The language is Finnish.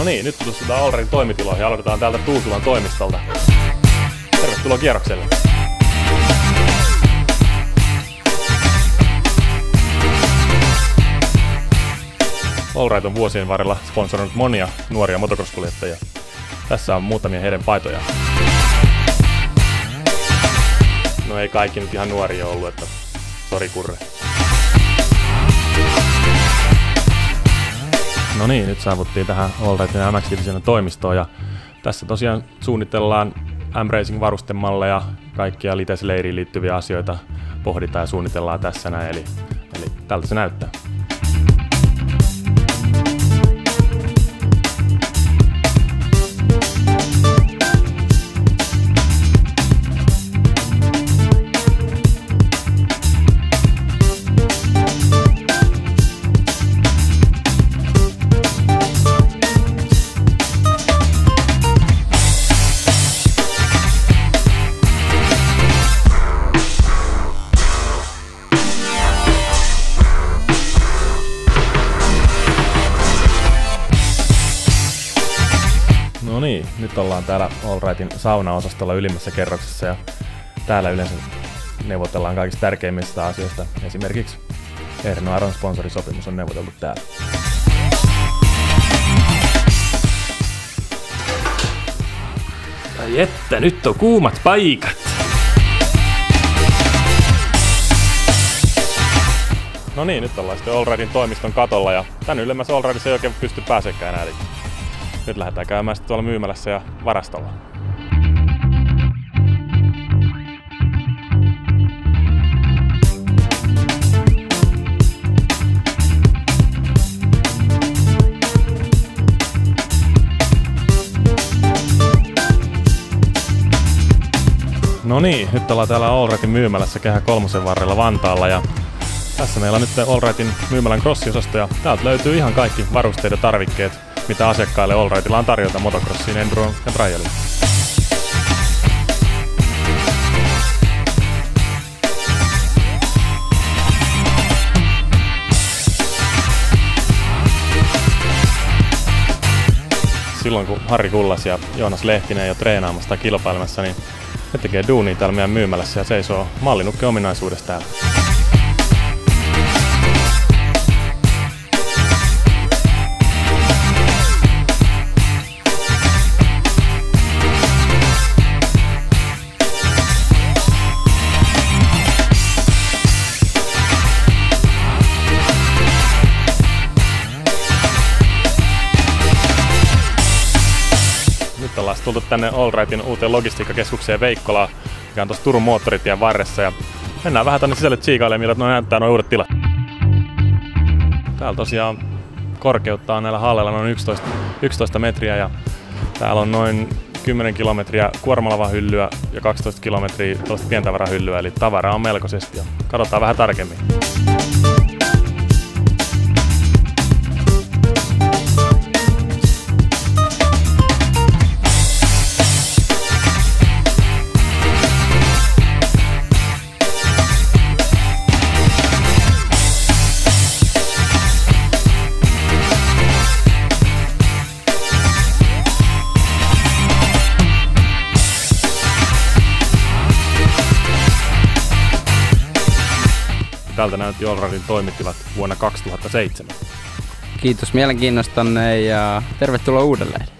niin, nyt tutustutaan Allrightin toimitiloihin ja aloitetaan täältä Tuusulan toimistolta. Tervetuloa kierrokselle. Allright on vuosien varrella sponsoroinut monia nuoria motocross-kuljettajia. Tässä on muutamia heidän paitoja. No ei kaikki nyt ihan nuoria ollut, että sori Kurre. No niin, nyt saavuttiin tähän Allrightin MX Divisionin toimistoon ja tässä tosiaan suunnitellaan M-Racing-varustemalleja, kaikkia Lites-leiriin liittyviä asioita pohditaan ja suunnitellaan tässä näin, eli tältä se näyttää. No niin, nyt ollaan täällä Allrightin saunaosastolla ylimmässä kerroksessa ja täällä yleensä neuvotellaan kaikista tärkeimmistä asioista. Esimerkiksi Erno Aron sponsorisopimus on neuvoteltu täällä. Ai että, nyt on kuumat paikat! No niin, nyt ollaan sitten Allrightin toimiston katolla ja tän ylemmässä Allrightissa ei oikein pysty pääsekään enää. Nyt lähdetään käymään sitten tuolla myymälässä ja varastolla. No niin, nyt ollaan täällä Allrightin myymälässä Kehä kolmosen varrella Vantaalla ja tässä meillä on nyt Allrightin myymälän crossiosasto ja täältä löytyy ihan kaikki varusteet ja tarvikkeet, mitä asiakkaille Allrightilla on tarjota motocrossiin, enduroon ja trialiin. Silloin kun Harri Kullas ja Joonas Lehtinen ei ole treenaamassa tai kilpailemassa, niin he tekee duunia täällä meidän myymälässä ja seisoo mallinukke ominaisuudessa täällä. Nyt ollaan tultu tänne Allrightin uuteen logistiikkakeskukseen Veikkolaan, mikä on tuossa Turun moottoritien varressa. Ja mennään vähän tänne sisälle tsiikailemaan, miltä näyttää nuo uudet tilat. Täällä tosiaan korkeutta on näillä halleilla noin 11 metriä ja täällä on noin 10 kilometriä kuormalavahyllyä ja 12 kilometriä pientavarahyllyä, eli tavaraa on melkoisesti. Ja katsotaan vähän tarkemmin. Tältä näytti Allrightin toimittilat vuonna 2007. Kiitos mielenkiinnostanne ja tervetuloa uudelleen.